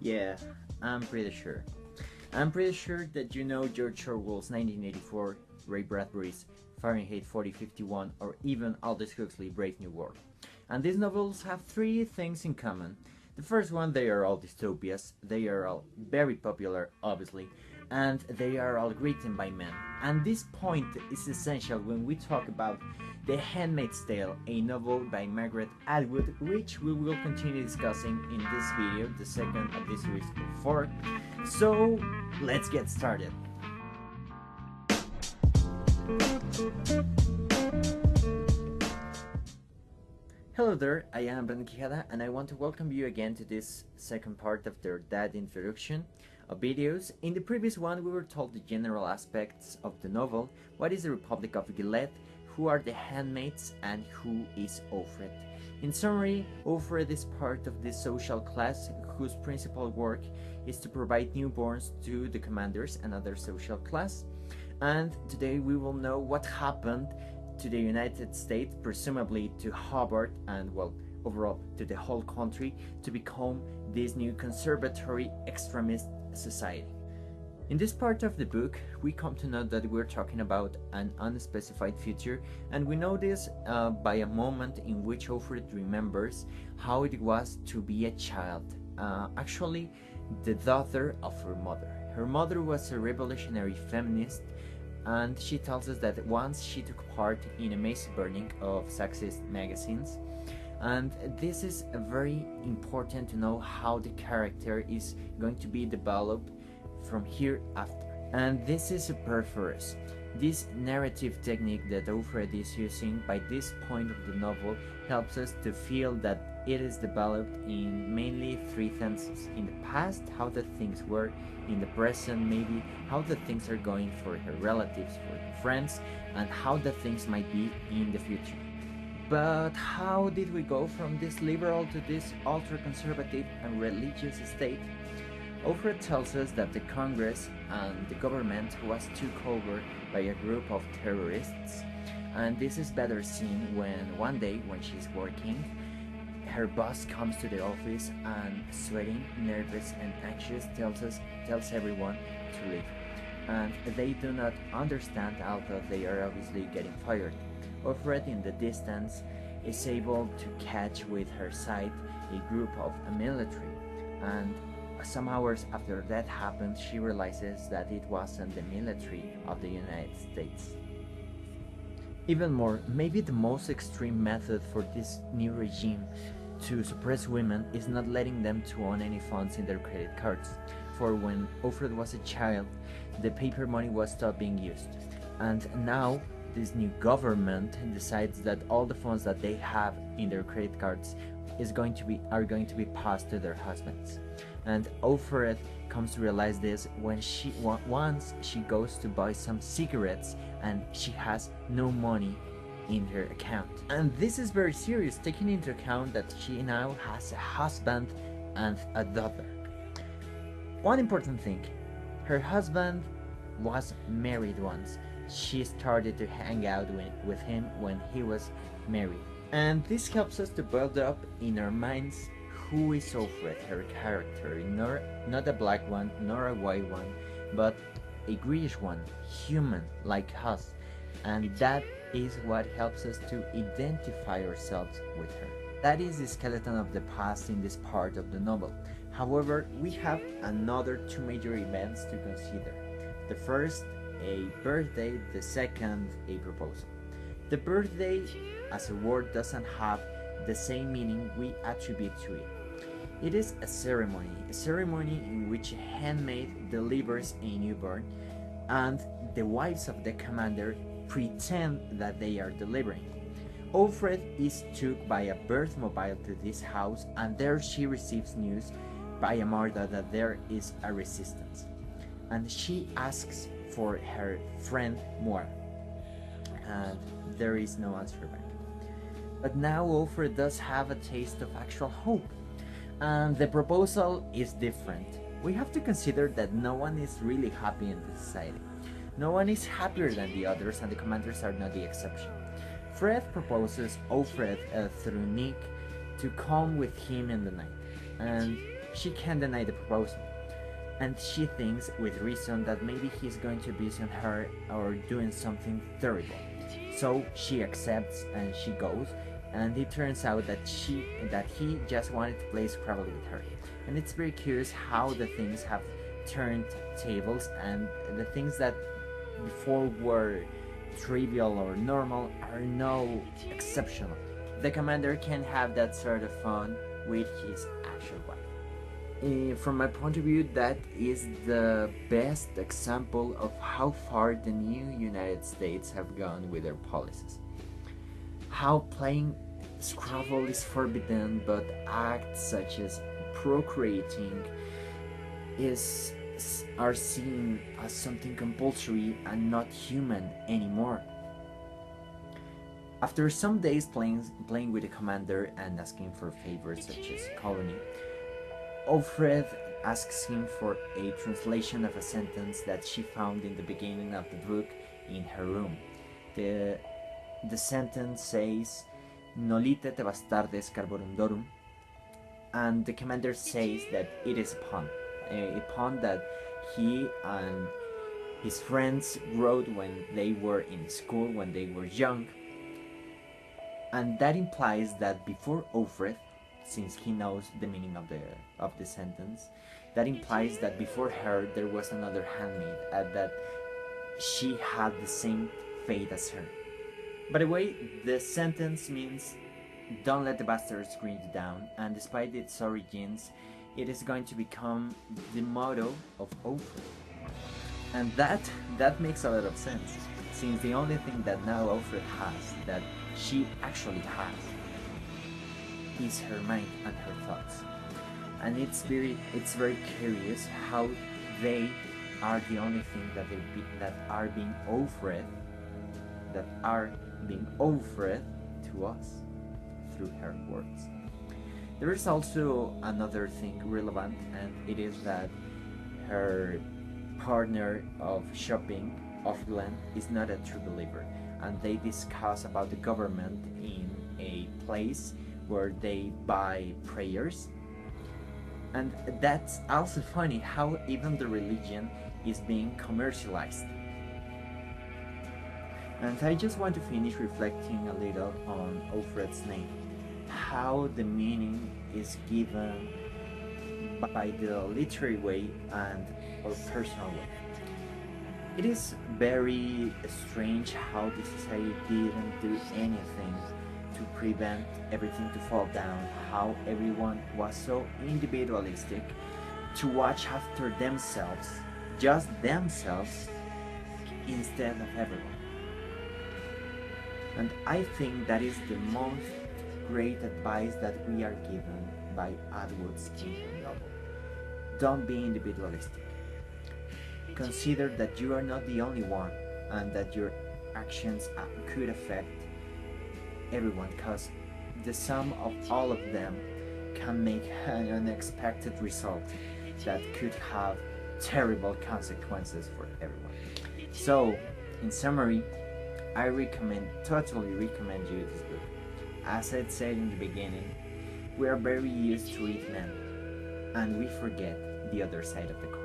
Yeah, I'm pretty sure. I'm pretty sure that you know George Orwell's 1984, Ray Bradbury's Fahrenheit 4051, or even Aldous Huxley's Brave New World. And these novels have three things in common. The first one, they are all dystopias, they are all very popular, obviously, and they are all written by men. And this point is essential when we talk about The Handmaid's Tale, a novel by Margaret Atwood, which we will continue discussing in this video, the second of this series of 4. So, let's get started. Hello there, I am Brandon Quijada and I want to welcome you again to this second part of that introduction of videos. In the previous one we were told the general aspects of the novel, what is the Republic of Gilead, who are the handmaids, and who is Offred. In summary, Offred is part of this social class whose principal work is to provide newborns to the commanders and other social class. And today we will know what happened to the United States, presumably to Harvard, and well, overall to the whole country, to become this new conservatory extremist society. In this part of the book, we come to know that we're talking about an unspecified future, and we know this by a moment in which Offred remembers how it was to be a child, actually the daughter of her mother. Her mother was a revolutionary feminist, and she tells us that once she took part in a massive burning of sexist magazines, and this is very important to know how the character is going to be developed from here after. And this is super for us. This narrative technique that Offred is using by this point of the novel helps us to feel that it is developed in mainly three senses. In the past, how the things were; in the present, maybe how the things are going for her relatives, for her friends, and how the things might be in the future. But how did we go from this liberal to this ultra-conservative and religious state? Offred tells us that the Congress and the government was took over by a group of terrorists, and this is better seen when one day when she's working, her boss comes to the office and sweating, nervous and anxious tells everyone to leave, and they do not understand, although they are obviously getting fired. Offred in the distance is able to catch with her sight a group of a military, and some hours after that happened, she realizes that it wasn't the military of the United States. Even more, maybe the most extreme method for this new regime to suppress women is not letting them to own any funds in their credit cards. For when Offred was a child, the paper money was stopped being used. And now, this new government decides that all the funds that they have in their credit cards are going to be passed to their husbands. And Offred comes to realize this when once she goes to buy some cigarettes and she has no money in her account. And this is very serious, taking into account that she now has a husband and a daughter. One important thing, her husband was married once. She started to hang out with him when he was married. And this helps us to build up in our minds who is Offred, her character, not a black one, nor a white one, but a Greyish one, human, like us. And that is what helps us to identify ourselves with her. That is the skeleton of the past in this part of the novel. However, we have another two major events to consider. The first, a birthday; the second, a proposal. The birthday as a word doesn't have the same meaning we attribute to it. It is a ceremony in which a handmaid delivers a newborn, and the wives of the commander pretend that they are delivering. Offred is took by a birth mobile to this house, and there she receives news by a Martha that there is a resistance, and she asks for her friend Moira, and there is no answer back. But now Offred does have a taste of actual hope, and the proposal is different. We have to consider that no one is really happy in this society. No one is happier than the others, and the commanders are not the exception. Fred proposes Offred through Nick to come with him in the night, and she can't deny the proposal, and she thinks with reason that maybe he's going to abuse her or doing something terrible. So she accepts and she goes, and it turns out that he just wanted to play Scrabble with her. And it's very curious how the things have turned tables, and the things that before were trivial or normal are now exceptional. The commander can have that sort of fun with his actual wife. From my point of view, that is the best example of how far the new United States have gone with their policies. How playing Scrabble is forbidden, but acts such as procreating are seen as something compulsory and not human anymore. After some days playing with the commander and asking for favors such as colony, Alfred asks him for a translation of a sentence that she found in the beginning of the book in her room. The sentence says, "Nolite te bastardes carborundorum," and the commander says that it is a pun that he and his friends wrote when they were in school, when they were young, and that implies that before Alfred, since he knows the meaning of the sentence, that implies that before her there was another handmaid, and that she had the same fate as her. By the way, the sentence means "Don't let the bastards grind you down," and despite its origins, it is going to become the motto of Alfred. And that makes a lot of sense, since the only thing that now Alfred has, that she actually has, is her mind and her thoughts. And it's very curious how they are the only thing that are being offered to us through her words. There is also another thing relevant, and it is that her partner of shopping, Offland, is not a true believer, and they discuss about the government in a place where they buy prayers. And that's also funny how even the religion is being commercialized. And I just want to finish reflecting a little on Alfred's name, how the meaning is given by the literary way and or personal way. It is very strange how the society didn't do anything to prevent everything to fall down, how everyone was so individualistic to watch after themselves, just themselves, instead of everyone. And I think that is the most great advice that we are given by Atwood's Kingdom novel. Don't be individualistic. Consider that you are not the only one, and that your actions could affect everyone, because the sum of all of them can make an unexpected result that could have terrible consequences for everyone. So, in summary, I totally recommend you this book. As I said in the beginning, we are very used to it men, and we forget the other side of the coin.